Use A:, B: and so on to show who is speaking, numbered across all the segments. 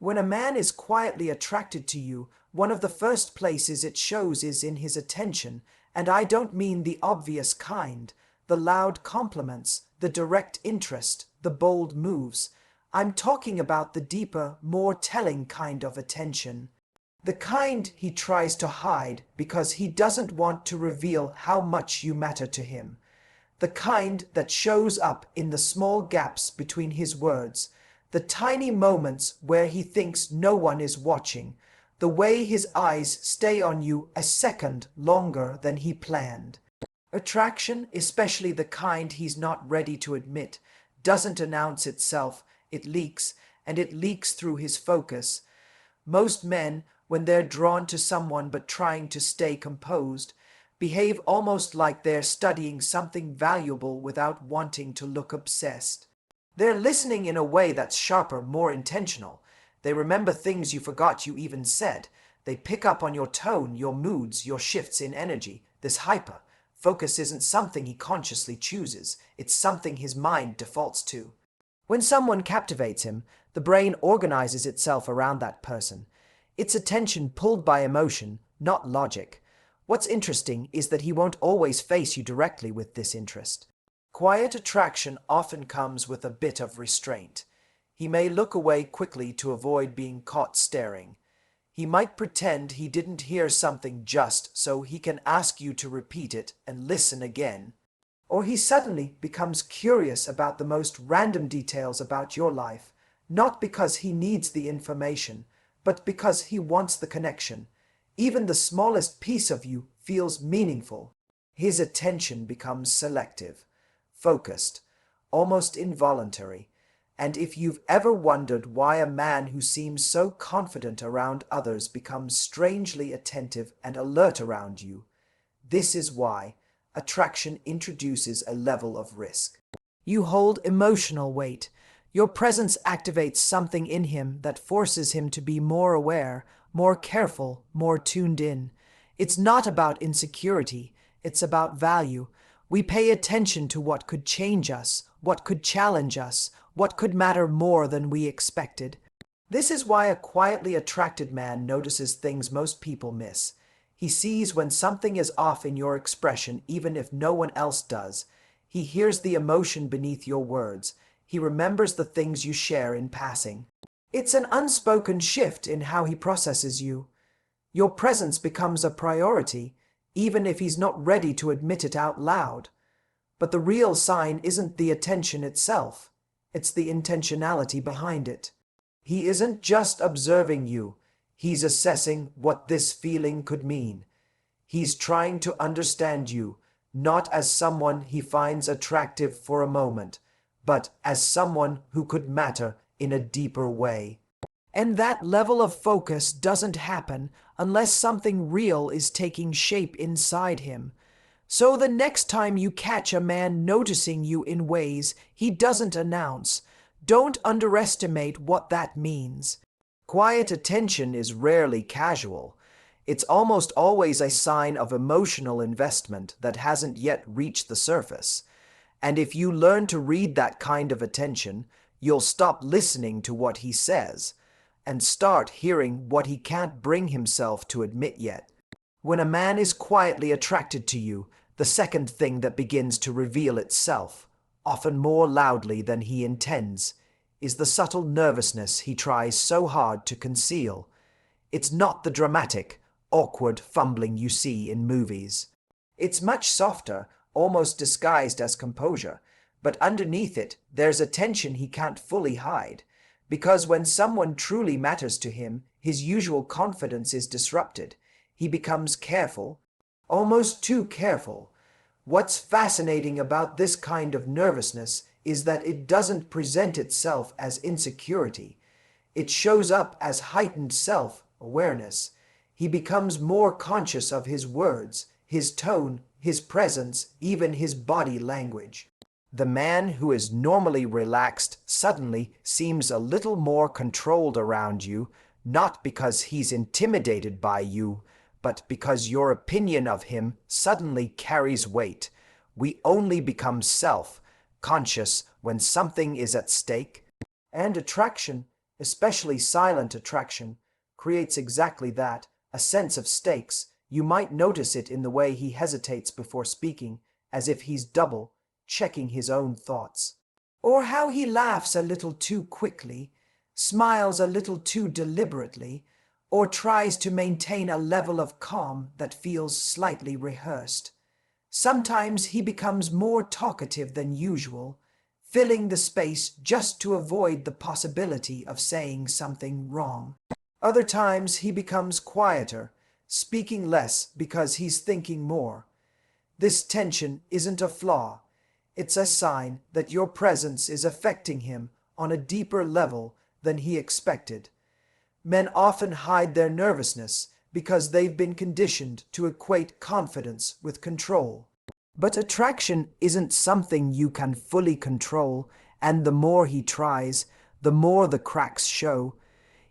A: When a man is quietly attracted to you, one of the first places it shows is in his attention, and I don't mean the obvious kind, the loud compliments, the direct interest, the bold moves. I'm talking about the deeper, more telling kind of attention. The kind he tries to hide because he doesn't want to reveal how much you matter to him. The kind that shows up in the small gaps between his words, the tiny moments where he thinks no one is watching, the way his eyes stay on you a second longer than he planned. Attraction, especially the kind he's not ready to admit, doesn't announce itself, it leaks, and it leaks through his focus. Most men, when they're drawn to someone but trying to stay composed, behave almost like they're studying something valuable without wanting to look obsessed. They're listening in a way that's sharper, more intentional. They remember things you forgot you even said. They pick up on your tone, your moods, your shifts in energy. This hyper-focus isn't something he consciously chooses. It's something his mind defaults to. When someone captivates him, the brain organizes itself around that person. Its attention pulled by emotion, not logic. What's interesting is that he won't always face you directly with this interest. Quiet attraction often comes with a bit of restraint. He may look away quickly to avoid being caught staring. He might pretend he didn't hear something just so he can ask you to repeat it and listen again. Or he suddenly becomes curious about the most random details about your life, not because he needs the information, but because he wants the connection. Even the smallest piece of you feels meaningful. His attention becomes selective, focused, almost involuntary. And if you've ever wondered why a man who seems so confident around others becomes strangely attentive and alert around you, this is why. Attraction introduces a level of risk. You hold emotional weight. Your presence activates something in him that forces him to be more aware, more careful, more tuned in. It's not about insecurity, it's about value. We pay attention to what could change us, what could challenge us, what could matter more than we expected. This is why a quietly attracted man notices things most people miss. He sees when something is off in your expression even if no one else does. He hears the emotion beneath your words. He remembers the things you share in passing. It's an unspoken shift in how he processes you. Your presence becomes a priority, even if he's not ready to admit it out loud. But the real sign isn't the attention itself. It's the intentionality behind it. He isn't just observing you. He's assessing what this feeling could mean. He's trying to understand you, not as someone he finds attractive for a moment, but as someone who could matter in a deeper way. And that level of focus doesn't happen unless something real is taking shape inside him. So the next time you catch a man noticing you in ways he doesn't announce, don't underestimate what that means. Quiet attention is rarely casual. It's almost always a sign of emotional investment that hasn't yet reached the surface. And if you learn to read that kind of attention, you'll stop listening to what he says and start hearing what he can't bring himself to admit yet. When a man is quietly attracted to you, the second thing that begins to reveal itself, often more loudly than he intends, is the subtle nervousness he tries so hard to conceal. It's not the dramatic, awkward fumbling you see in movies. It's much softer, almost disguised as composure, but underneath it there's a tension he can't fully hide, because when someone truly matters to him, his usual confidence is disrupted. He becomes careful, almost too careful. What's fascinating about this kind of nervousness is that it doesn't present itself as insecurity. It shows up as heightened self-awareness. He becomes more conscious of his words, his tone, his presence, even his body language. The man who is normally relaxed suddenly seems a little more controlled around you, not because he's intimidated by you, but because your opinion of him suddenly carries weight. We only become self-conscious when something is at stake, and attraction especially silent attraction, creates exactly that, a sense of stakes. You might notice it in the way he hesitates before speaking, as if he's double checking his own thoughts. Or how he laughs a little too quickly, smiles a little too deliberately, or tries to maintain a level of calm that feels slightly rehearsed. Sometimes he becomes more talkative than usual, filling the space just to avoid the possibility of saying something wrong. Other times he becomes quieter, speaking less because he's thinking more. This tension isn't a flaw. It's a sign that your presence is affecting him on a deeper level than he expected. Men often hide their nervousness because they've been conditioned to equate confidence with control. But attraction isn't something you can fully control, and the more he tries, the more the cracks show.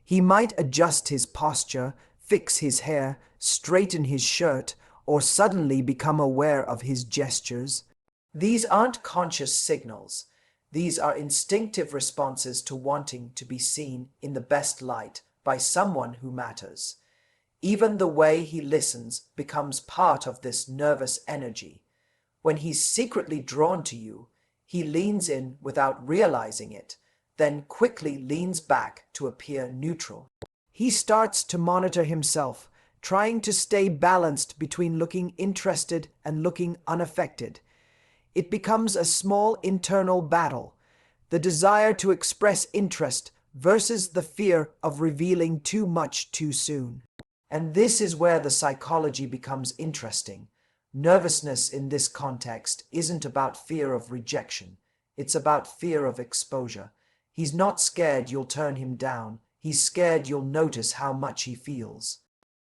A: He might adjust his posture, fix his hair, straighten his shirt, or suddenly become aware of his gestures. These aren't conscious signals. These are instinctive responses to wanting to be seen in the best light by someone who matters. Even the way he listens becomes part of this nervous energy. When he's secretly drawn to you, he leans in without realizing it, then quickly leans back to appear neutral. He starts to monitor himself, trying to stay balanced between looking interested and looking unaffected. It becomes a small internal battle, the desire to express interest versus the fear of revealing too much too soon. And this is where the psychology becomes interesting. Nervousness in this context isn't about fear of rejection. It's about fear of exposure. He's not scared you'll turn him down. He's scared you'll notice how much he feels.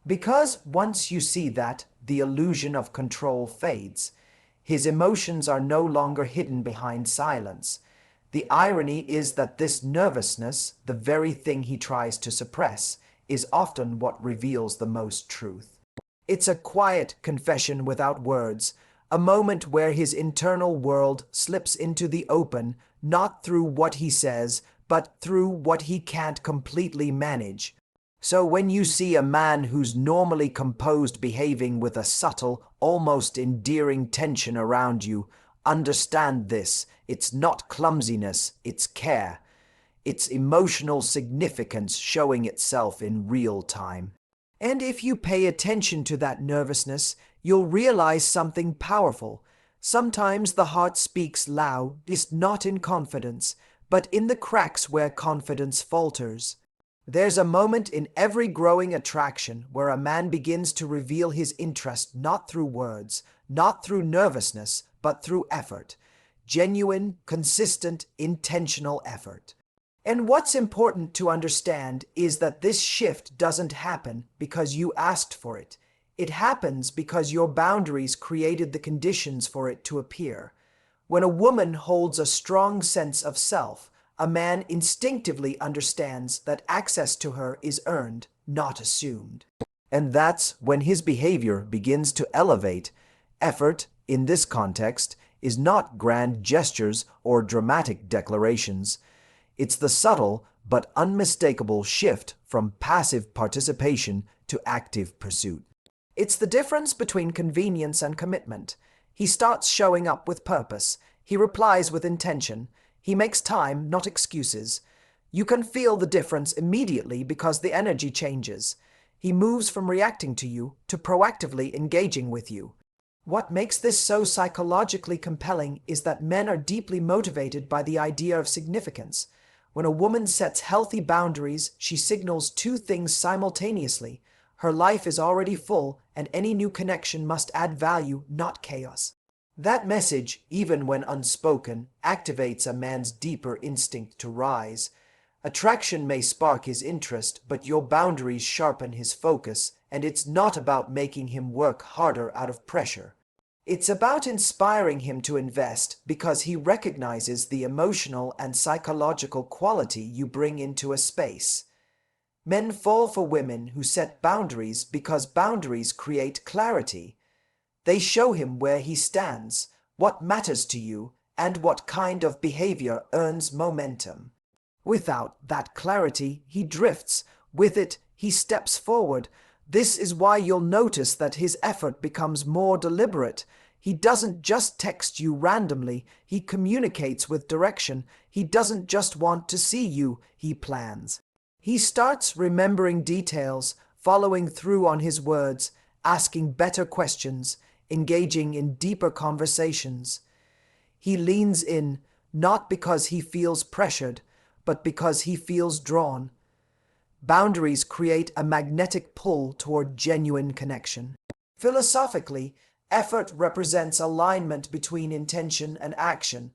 A: Because once you see that, the illusion of control fades. His emotions are no longer hidden behind silence. The irony is that this nervousness, the very thing he tries to suppress, is often what reveals the most truth. It's a quiet confession without words, a moment where his internal world slips into the open, not through what he says, but through what he can't completely manage. So when you see a man who's normally composed behaving with a subtle, almost endearing tension around you, understand this. It's not clumsiness, it's care. It's emotional significance showing itself in real time. And if you pay attention to that nervousness, you'll realize something powerful. Sometimes the heart speaks loud, it's not in confidence, but in the cracks where confidence falters. There's a moment in every growing attraction where a man begins to reveal his interest not through words, not through nervousness, but through effort. Genuine, consistent, intentional effort. And what's important to understand is that this shift doesn't happen because you asked for it. It happens because your boundaries created the conditions for it to appear. When a woman holds a strong sense of self, a man instinctively understands that access to her is earned, not assumed. And that's when his behavior begins to elevate. Effort, in this context, is not grand gestures or dramatic declarations. It's the subtle but unmistakable shift from passive participation to active pursuit. It's the difference between convenience and commitment. He starts showing up with purpose. He replies with intention. He makes time, not excuses. You can feel the difference immediately because the energy changes. He moves from reacting to you to proactively engaging with you. What makes this so psychologically compelling is that men are deeply motivated by the idea of significance. When a woman sets healthy boundaries, she signals two things simultaneously. Her life is already full, and any new connection must add value, not chaos. That message, even when unspoken, activates a man's deeper instinct to rise. Attraction may spark his interest, but your boundaries sharpen his focus, and it's not about making him work harder out of pressure. It's about inspiring him to invest because he recognizes the emotional and psychological quality you bring into a space. Men fall for women who set boundaries because boundaries create clarity. They show him where he stands, what matters to you, and what kind of behavior earns momentum. Without that clarity, he drifts. With it, he steps forward. This is why you'll notice that his effort becomes more deliberate. He doesn't just text you randomly, he communicates with direction. He doesn't just want to see you, he plans. He starts remembering details, following through on his words, asking better questions, engaging in deeper conversations. He leans in, not because he feels pressured, but because he feels drawn. Boundaries create a magnetic pull toward genuine connection. Philosophically, effort represents alignment between intention and action.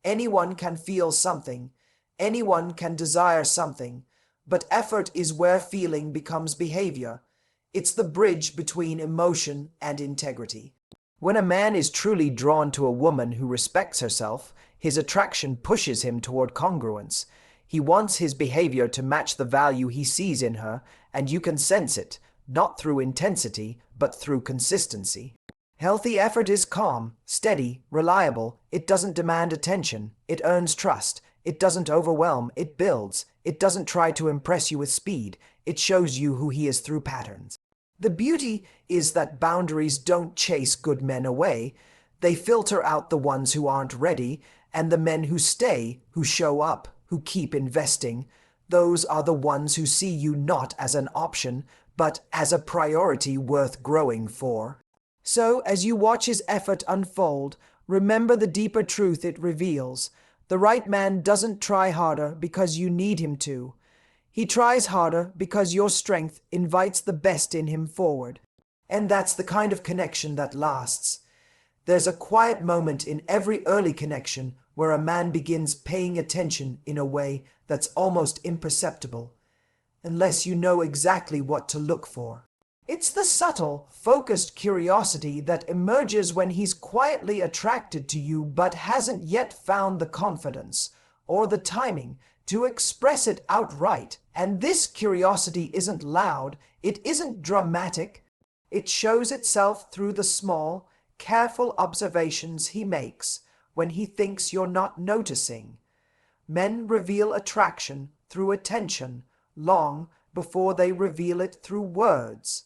A: Anyone can feel something. Anyone can desire something. But effort is where feeling becomes behavior. It's the bridge between emotion and integrity. When a man is truly drawn to a woman who respects herself, his attraction pushes him toward congruence. He wants his behavior to match the value he sees in her, and you can sense it, not through intensity, but through consistency. Healthy effort is calm, steady, reliable. It doesn't demand attention. It earns trust. It doesn't overwhelm. It builds. It doesn't try to impress you with speed. It shows you who he is through patterns. The beauty is that boundaries don't chase good men away. They filter out the ones who aren't ready, and the men who stay, who show up, who keep investing, those are the ones who see you not as an option, but as a priority worth growing for. So, as you watch his effort unfold, remember the deeper truth it reveals. The right man doesn't try harder because you need him to. He tries harder because your strength invites the best in him forward. And that's the kind of connection that lasts. There's a quiet moment in every early connection where a man begins paying attention in a way that's almost imperceptible, unless you know exactly what to look for. It's the subtle, focused curiosity that emerges when he's quietly attracted to you but hasn't yet found the confidence or the timing to express it outright. And this curiosity isn't loud, it isn't dramatic. It shows itself through the small, careful observations he makes when he thinks you're not noticing. Men reveal attraction through attention long before they reveal it through words.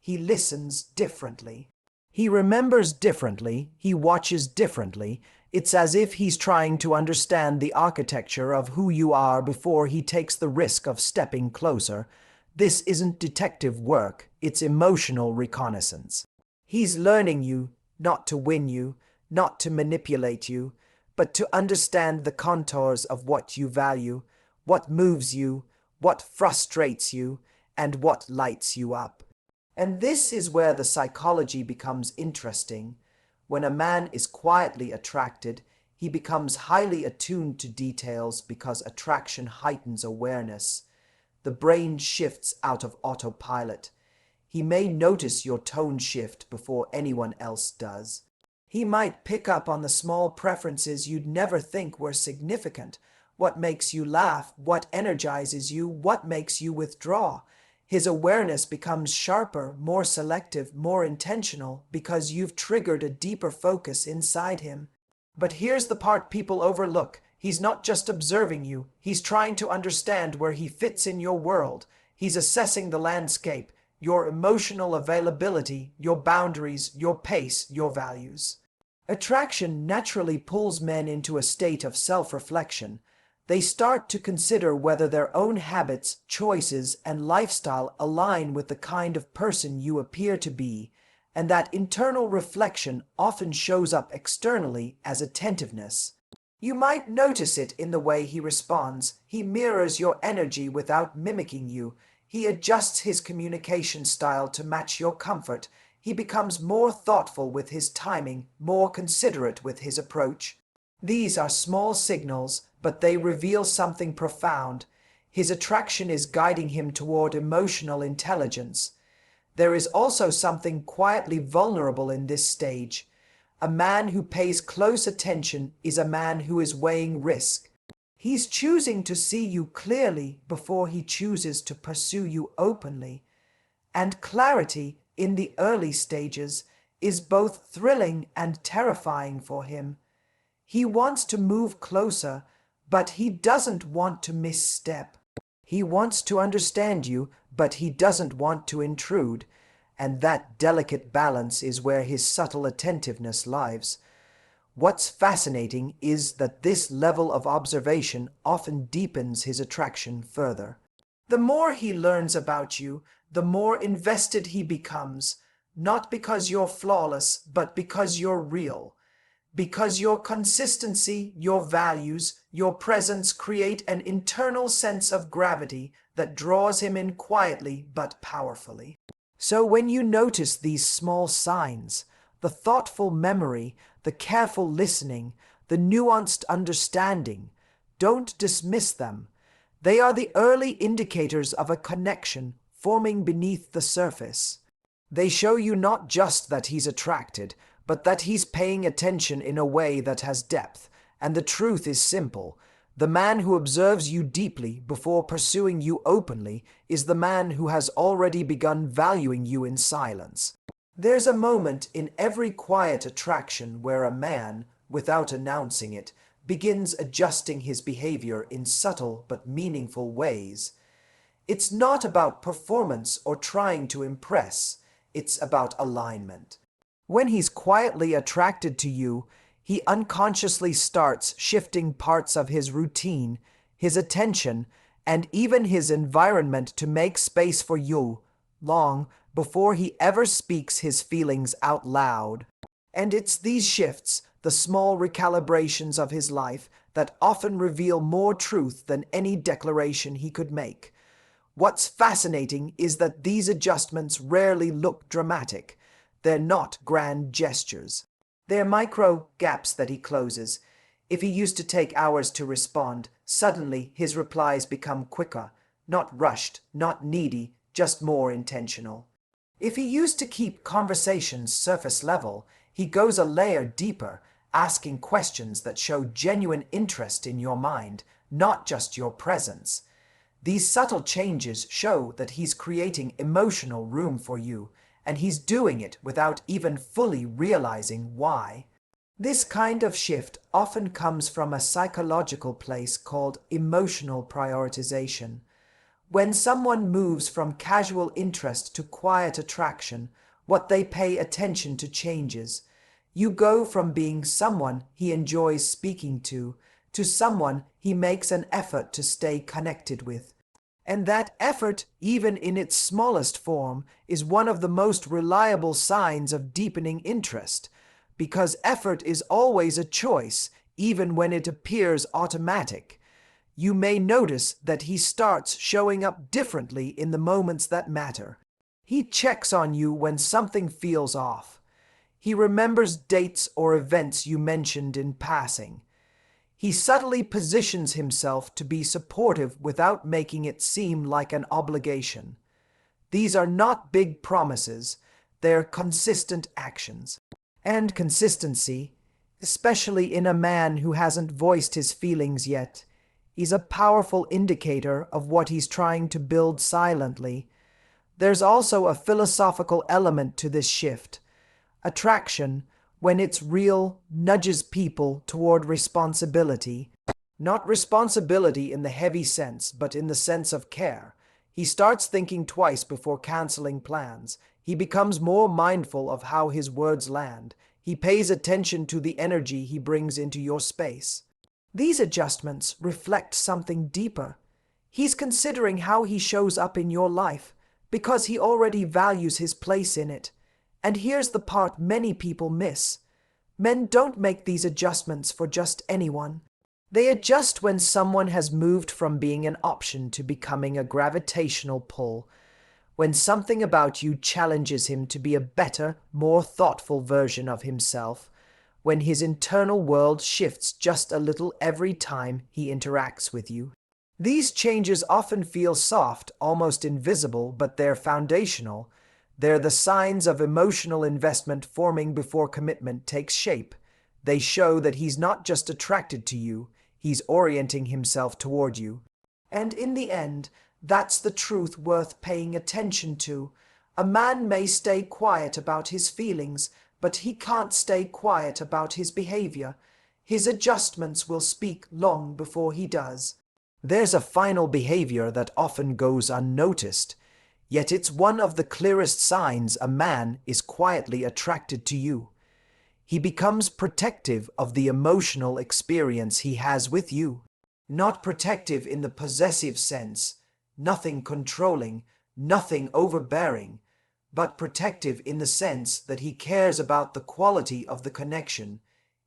A: He listens differently. He remembers differently. He watches differently. It's as if he's trying to understand the architecture of who you are before he takes the risk of stepping closer. This isn't detective work. It's emotional reconnaissance. He's learning you, not to win you, not to manipulate you, but to understand the contours of what you value, what moves you, what frustrates you, and what lights you up. And this is where the psychology becomes interesting. When a man is quietly attracted, he becomes highly attuned to details because attraction heightens awareness. The brain shifts out of autopilot. He may notice your tone shift before anyone else does. He might pick up on the small preferences you'd never think were significant. What makes you laugh, what energizes you, what makes you withdraw. His awareness becomes sharper, more selective, more intentional because you've triggered a deeper focus inside him. But here's the part people overlook. He's not just observing you. He's trying to understand where he fits in your world. He's assessing the landscape, your emotional availability, your boundaries, your pace, your values. Attraction naturally pulls men into a state of self-reflection. They start to consider whether their own habits, choices, and lifestyle align with the kind of person you appear to be, and that internal reflection often shows up externally as attentiveness. You might notice it in the way he responds. He mirrors your energy without mimicking you. He adjusts his communication style to match your comfort. He becomes more thoughtful with his timing, more considerate with his approach. These are small signals, but they reveal something profound. His attraction is guiding him toward emotional intelligence. There is also something quietly vulnerable in this stage. A man who pays close attention is a man who is weighing risk. He's choosing to see you clearly before he chooses to pursue you openly. And clarity in the early stages is both thrilling and terrifying for him. He wants to move closer, but he doesn't want to misstep. He wants to understand you, but he doesn't want to intrude, and that delicate balance is where his subtle attentiveness lies. What's fascinating is that this level of observation often deepens his attraction further. The more he learns about you, the more invested he becomes, not because you're flawless, but because you're real. Because your consistency, your values, your presence create an internal sense of gravity that draws him in quietly but powerfully. So when you notice these small signs, the thoughtful memory, the careful listening, the nuanced understanding, don't dismiss them. They are the early indicators of a connection forming beneath the surface. They show you not just that he's attracted, but that he's paying attention in a way that has depth. And the truth is simple. The man who observes you deeply before pursuing you openly is the man who has already begun valuing you in silence. There's a moment in every quiet attraction where a man, without announcing it, begins adjusting his behavior in subtle but meaningful ways. It's not about performance or trying to impress. It's about alignment. When he's quietly attracted to you, he unconsciously starts shifting parts of his routine, his attention, and even his environment to make space for you, long before he ever speaks his feelings out loud. And it's these shifts, the small recalibrations of his life, that often reveal more truth than any declaration he could make. What's fascinating is that these adjustments rarely look dramatic. They're not grand gestures. They're micro gaps that he closes. If he used to take hours to respond, suddenly his replies become quicker, not rushed, not needy, just more intentional. If he used to keep conversations surface level, he goes a layer deeper, asking questions that show genuine interest in your mind, not just your presence. These subtle changes show that he's creating emotional room for you, and he's doing it without even fully realizing why. This kind of shift often comes from a psychological place called emotional prioritization. When someone moves from casual interest to quiet attraction, what they pay attention to changes. You go from being someone he enjoys speaking to someone he makes an effort to stay connected with. And that effort, even in its smallest form, is one of the most reliable signs of deepening interest, because effort is always a choice, even when it appears automatic. You may notice that he starts showing up differently in the moments that matter. He checks on you when something feels off. He remembers dates or events you mentioned in passing. He subtly positions himself to be supportive without making it seem like an obligation. These are not big promises, they're consistent actions. And consistency, especially in a man who hasn't voiced his feelings yet, is a powerful indicator of what he's trying to build silently. There's also a philosophical element to this shift. Attraction, when it's real, nudges people toward responsibility. Not responsibility in the heavy sense, but in the sense of care. He starts thinking twice before canceling plans. He becomes more mindful of how his words land. He pays attention to the energy he brings into your space. These adjustments reflect something deeper. He's considering how he shows up in your life, because he already values his place in it. And here's the part many people miss. Men don't make these adjustments for just anyone. They adjust when someone has moved from being an option to becoming a gravitational pull, when something about you challenges him to be a better, more thoughtful version of himself, when his internal world shifts just a little every time he interacts with you. These changes often feel soft, almost invisible, but they're foundational. They're the signs of emotional investment forming before commitment takes shape. They show that he's not just attracted to you, he's orienting himself toward you. And in the end, that's the truth worth paying attention to. A man may stay quiet about his feelings, but he can't stay quiet about his behavior. His adjustments will speak long before he does. There's a final behavior that often goes unnoticed, yet it's one of the clearest signs a man is quietly attracted to you. He becomes protective of the emotional experience he has with you. Not protective in the possessive sense, nothing controlling, nothing overbearing, but protective in the sense that he cares about the quality of the connection,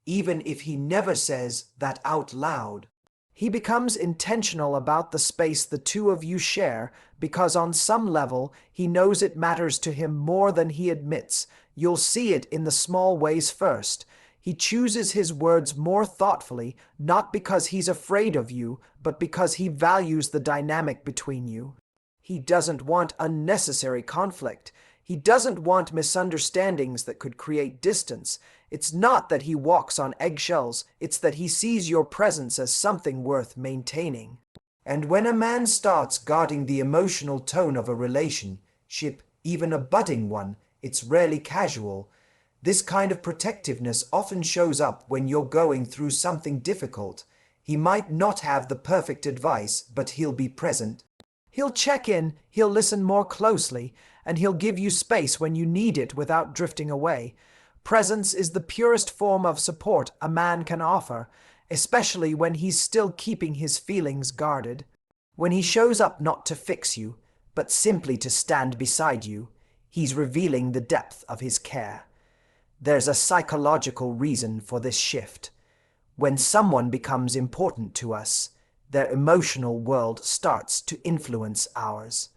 A: even if he never says that out loud. He becomes intentional about the space the two of you share because on some level he knows it matters to him more than he admits. You'll see it in the small ways first. He chooses his words more thoughtfully, not because he's afraid of you, but because he values the dynamic between you. He doesn't want unnecessary conflict. He doesn't want misunderstandings that could create distance. It's not that he walks on eggshells, it's that he sees your presence as something worth maintaining. And when a man starts guarding the emotional tone of a relationship, even a budding one, it's rarely casual. This kind of protectiveness often shows up when you're going through something difficult. He might not have the perfect advice, but he'll be present. He'll check in, he'll listen more closely, and he'll give you space when you need it without drifting away. Presence is the purest form of support a man can offer, especially when he's still keeping his feelings guarded. When he shows up not to fix you, but simply to stand beside you, he's revealing the depth of his care. There's a psychological reason for this shift. When someone becomes important to us, their emotional world starts to influence ours.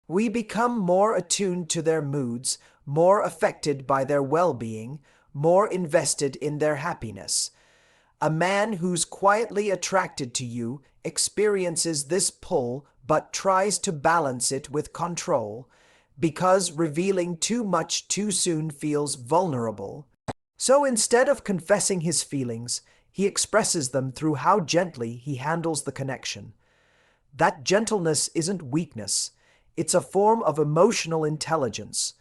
A: We become more attuned to their moods, more affected by their well-being, more invested in their happiness. A man who's quietly attracted to you experiences this pull but tries to balance it with control, because revealing too much too soon feels vulnerable. So instead of confessing his feelings, he expresses them through how gently he handles the connection. That gentleness isn't weakness. It's a form of emotional intelligence.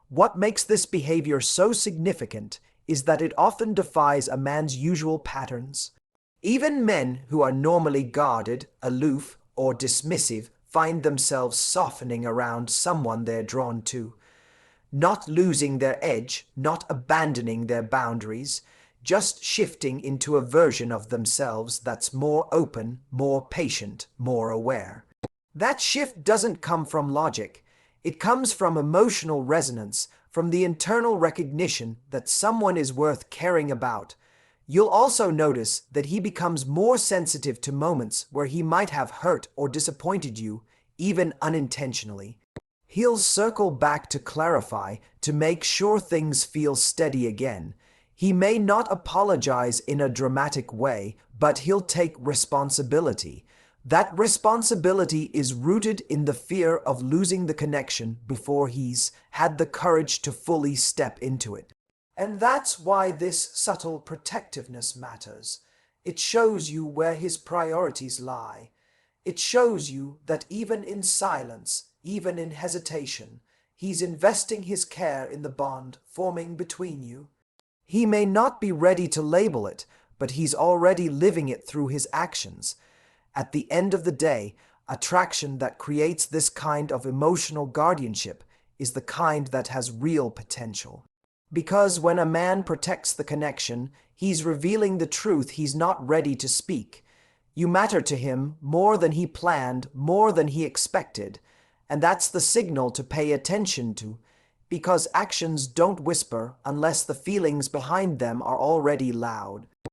A: What makes this behavior so significant is that it often defies a man's usual patterns. Even men who are normally guarded, aloof, or dismissive find themselves softening around someone they're drawn to. Not losing their edge, not abandoning their boundaries, just shifting into a version of themselves that's more open, more patient, more aware. That shift doesn't come from logic. It comes from emotional resonance, from the internal recognition that someone is worth caring about. You'll also notice that he becomes more sensitive to moments where he might have hurt or disappointed you, even unintentionally. He'll circle back to clarify, to make sure things feel steady again. He may not apologize in a dramatic way, but he'll take responsibility. That responsibility is rooted in the fear of losing the connection before he's had the courage to fully step into it. And that's why this subtle protectiveness matters. It shows you where his priorities lie. It shows you that even in silence, even in hesitation, he's investing his care in the bond forming between you. He may not be ready to label it, but he's already living it through his actions. At the end of the day, attraction that creates this kind of emotional guardianship is the kind that has real potential. Because when a man protects the connection, he's revealing the truth he's not ready to speak. You matter to him more than he planned, more than he expected, and that's the signal to pay attention to, because actions don't whisper unless the feelings behind them are already loud.